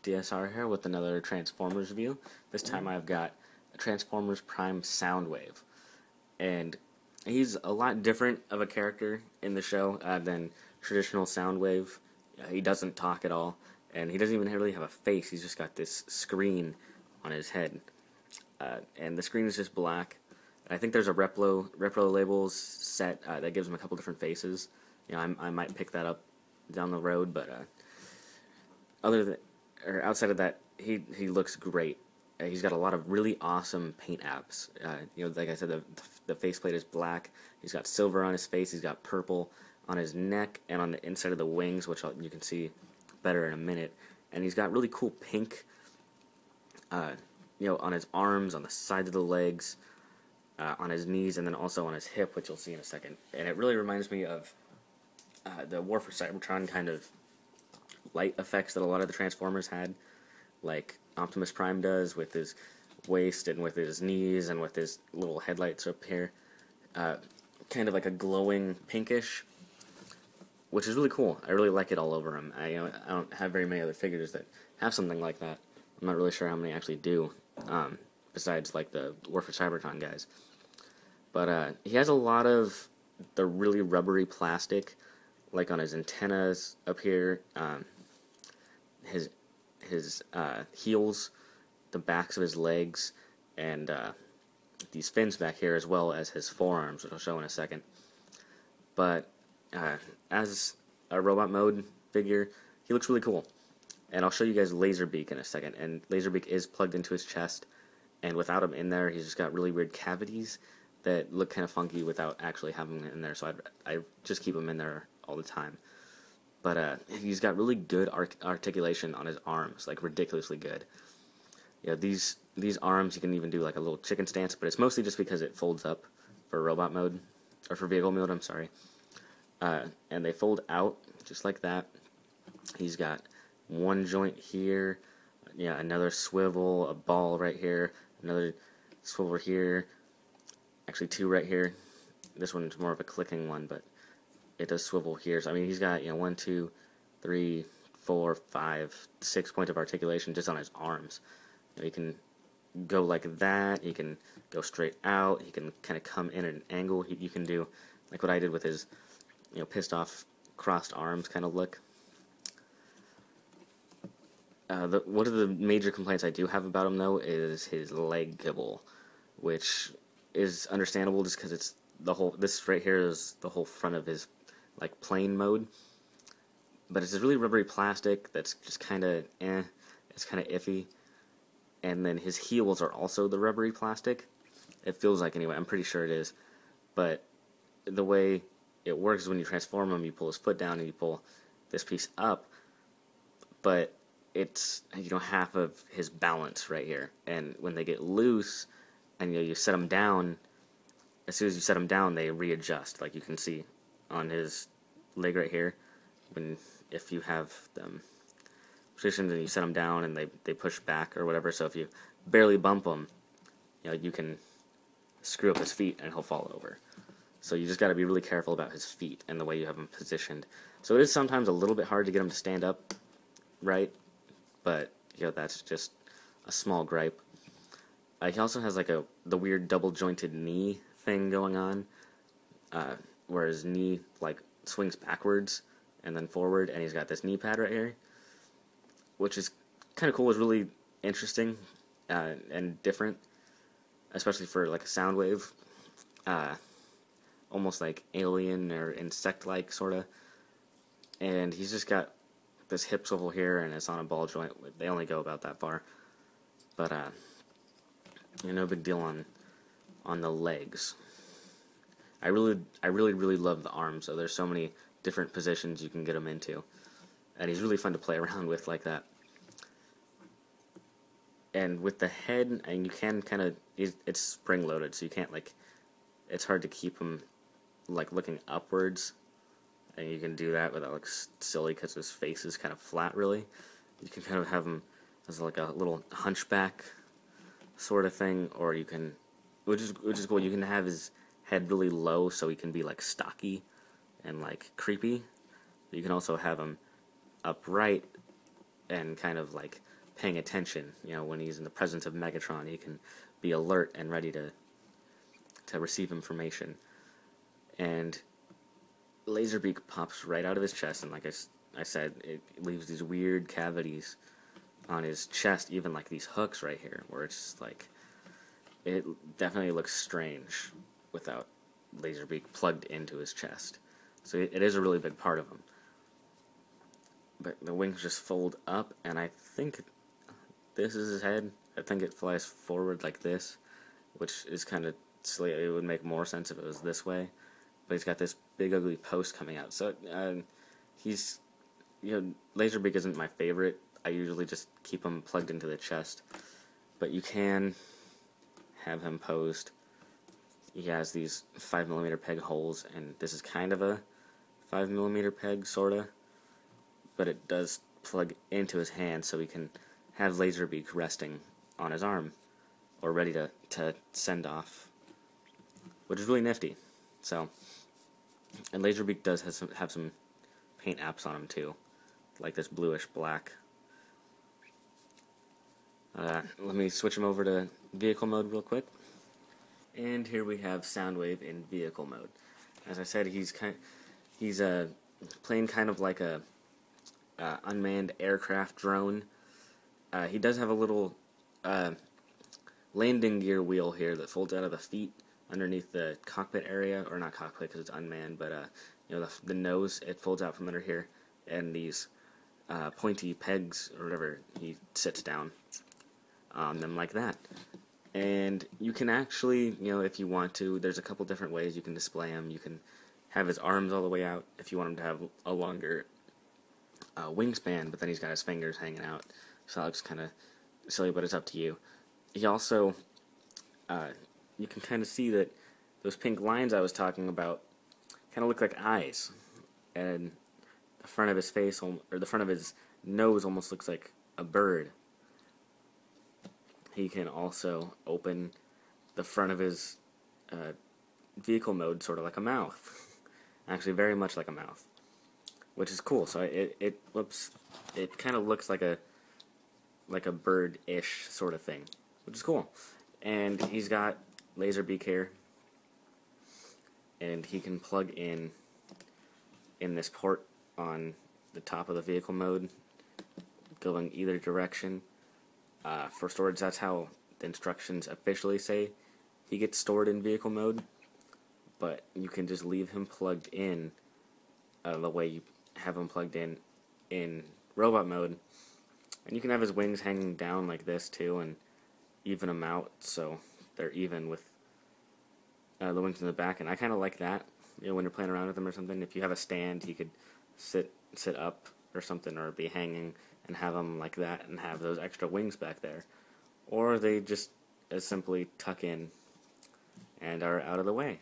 DSR here with another Transformers review. This time I've got Transformers Prime Soundwave, and he's a lot different of a character in the show than traditional Soundwave. He doesn't talk at all, and he doesn't even really have a face. He's just got this screen on his head, and the screen is just black. And I think there's a Replo labels set that gives him a couple different faces. You know, I might pick that up down the road, but outside of that, he looks great. He's got a lot of really awesome paint apps. You know, like I said, the faceplate is black. He's got silver on his face. He's got purple on his neck and on the inside of the wings, which you can see better in a minute. And he's got really cool pink, you know, on his arms, on the sides of the legs, on his knees, and then also on his hip, which you'll see in a second. And it really reminds me of the War for Cybertron kind of light effects that a lot of the Transformers had, like Optimus Prime does with his waist and with his knees and with his little headlights up here. Kind of like a glowing pinkish, which is really cool. I really like it all over him. I don't have very many other figures that have something like that. I'm not really sure how many actually do, besides like the War for Cybertron guys. But he has a lot of the really rubbery plastic, like on his antennas up here, his heels, the backs of his legs, and these fins back here, as well as his forearms, which I'll show in a second. But as a robot mode figure, he looks really cool. And I'll show you guys Laserbeak in a second. And Laserbeak is plugged into his chest, and without him in there, he's just got really weird cavities that look kind of funky without actually having him in there. So I just keep him in there all the time. But he's got really good articulation on his arms, like ridiculously good. Yeah, these arms you can even do like a little chicken stance, but it's mostly just because it folds up for robot mode, or for vehicle mode, I'm sorry. And they fold out just like that. He's got one joint here, yeah, another swivel, a ball right here, another swivel here, actually two right here. This one's more of a clicking one, but it does swivel here. So I mean, he's got, you know, 1, 2, 3, 4, 5, 6 points of articulation just on his arms. You know, he can go like that. He can go straight out. He can kind of come in at an angle. You can do like what I did with his, you know, pissed off crossed arms kind of look. One of the major complaints I do have about him, though, is his leg kibble, which is understandable just because it's the whole, this right here is the whole front of his, like, plane mode. But it's this really rubbery plastic that's just kind of, it's kind of iffy. And then his heels are also the rubbery plastic. It feels like, anyway, I'm pretty sure it is. But the way it works is when you transform him, you pull his foot down and you pull this piece up. But it's, you know, half of his balance right here. And when they get loose and you set them down, as soon as you set them down, they readjust, like you can see on his leg right here. If you have them positioned and you set them down and they push back or whatever, so if you barely bump him, you know, you can screw up his feet and he'll fall over. So you just got to be really careful about his feet and the way you have him positioned. So it is sometimes a little bit hard to get him to stand up right, but you know, that's just a small gripe. He also has like the weird double jointed knee thing going on, where his knee like swings backwards and then forward, and he's got this knee pad right here, which is kind of cool. It's really interesting and different, especially for like a Soundwave, almost like alien or insect-like sort of. And he's just got this hip swivel here, and it's on a ball joint. They only go about that far, but you know, no big deal on the legs. I really love the arms. So there's so many different positions you can get him into, and he's really fun to play around with like that. And with the head, and you can kind of, it's spring loaded, so you can't, like, it's hard to keep him like looking upwards, and you can do that without, like, silly because his face is kind of flat. Really, you can kind of have him as like a little hunchback sort of thing, or you can, which is cool. You can have his head really low so he can be like stocky and like creepy. You can also have him upright and kind of like paying attention. You know, when he's in the presence of Megatron, he can be alert and ready to receive information. And Laserbeak pops right out of his chest, and like I said, it leaves these weird cavities on his chest, even like these hooks right here, where it's just like, it definitely looks strange without Laserbeak plugged into his chest. So it is a really big part of him. But the wings just fold up, and I think this is his head. I think it flies forward like this, which is kind of silly. It would make more sense if it was this way. But he's got this big ugly post coming out. So he's, Laserbeak isn't my favorite. I usually just keep him plugged into the chest. But you can have him posed. He has these 5mm peg holes, and this is kind of a 5mm peg, sorta. But it does plug into his hand, so we can have Laserbeak resting on his arm, or ready to send off, which is really nifty. So, and Laserbeak does have some paint apps on him too, like this bluish black. Let me switch him over to vehicle mode real quick. And here we have Soundwave in vehicle mode. As I said, he's playing kind of like a unmanned aircraft drone. He does have a little landing gear wheel here that folds out of the feet underneath the cockpit area, or not cockpit because it's unmanned, but the nose, it folds out from under here, and these pointy pegs or whatever, he sits down on them like that. And you can actually, if you want to, there's a couple different ways you can display him. You can have his arms all the way out if you want him to have a longer wingspan, but then he's got his fingers hanging out, so that looks kind of silly, but it's up to you. He also, you can kind of see that those pink lines I was talking about kind of look like eyes, and the front of his face, or the front of his nose, almost looks like a bird. He can also open the front of his vehicle mode sort of like a mouth. Actually, very much like a mouth, which is cool. So it kind of looks like a bird-ish sort of thing, which is cool. And he's got Laserbeak here, and he can plug in this port on the top of the vehicle mode, going either direction. For storage, that's how the instructions officially say he gets stored in vehicle mode, but you can just leave him plugged in the way you have him plugged in robot mode, and you can have his wings hanging down like this too, and even them out so they're even with the wings in the back. And I kind of like that, when you're playing around with them or something. If you have a stand, he could sit up or something, or be hanging, and have them like that, and have those extra wings back there. Or they just as simply tuck in and are out of the way.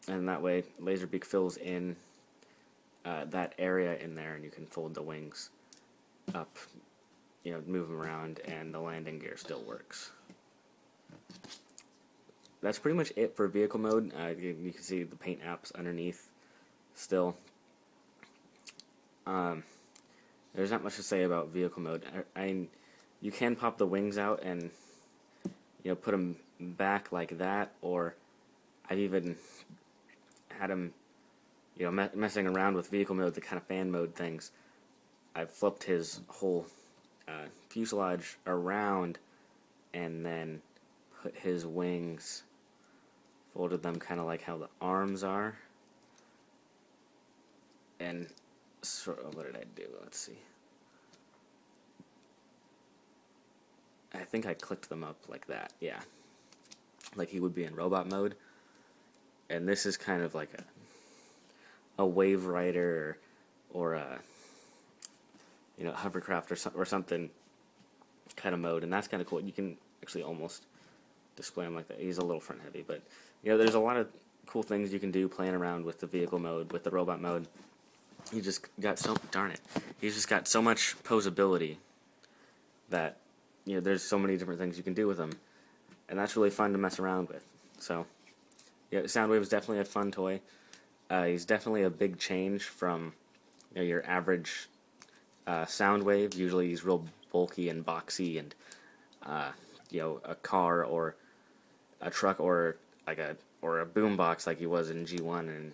And that way, Laserbeak fills in that area in there, and you can fold the wings up, move them around, and the landing gear still works. That's pretty much it for vehicle mode. You can see the paint apps underneath still. There's not much to say about vehicle mode. You can pop the wings out and put them back like that, or I've even had him messing around with vehicle mode, the kind of fan mode things. I've flipped his whole fuselage around and then put his wings, folded them kind of like how the arms are, and sort of, what did I do? Let's see. I think I clicked them up like that, yeah. Like he would be in robot mode. And this is kind of like a wave rider, or a hovercraft or something kind of mode, and that's kind of cool. You can actually almost display him like that. He's a little front heavy, but there's a lot of cool things you can do playing around with the vehicle mode, with the robot mode. He's just got he's just got so much posability that there's so many different things you can do with him, and that's really fun to mess around with. So Soundwave is definitely a fun toy. He's definitely a big change from your average Soundwave. Usually he's real bulky and boxy and a car or a truck or a boombox like he was in G1 and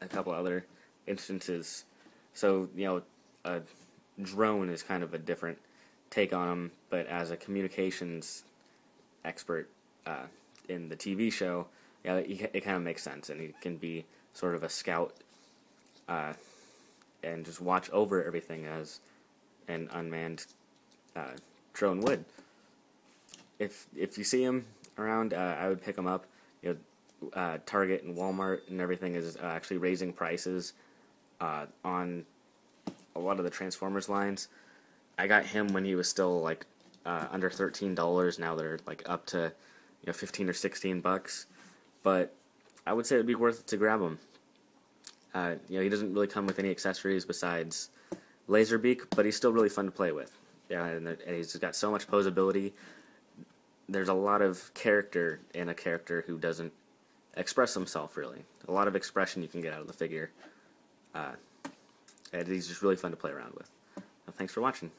a couple other instances. So a drone is kind of a different take on him, but as a communications expert in the TV show, it kind of makes sense, and he can be sort of a scout and just watch over everything as an unmanned drone would. If you see him around, I would pick him up. Target and Walmart and everything is actually raising prices on a lot of the Transformers lines. I got him when he was still like under $13. Now they're like up to 15 or $16. But I would say it'd be worth it to grab him. He doesn't really come with any accessories besides Laserbeak, but he's still really fun to play with. And he's got so much posability. There's a lot of character in a character who doesn't express himself, really. A lot of expression you can get out of the figure. And he's just really fun to play around with. Thanks for watching.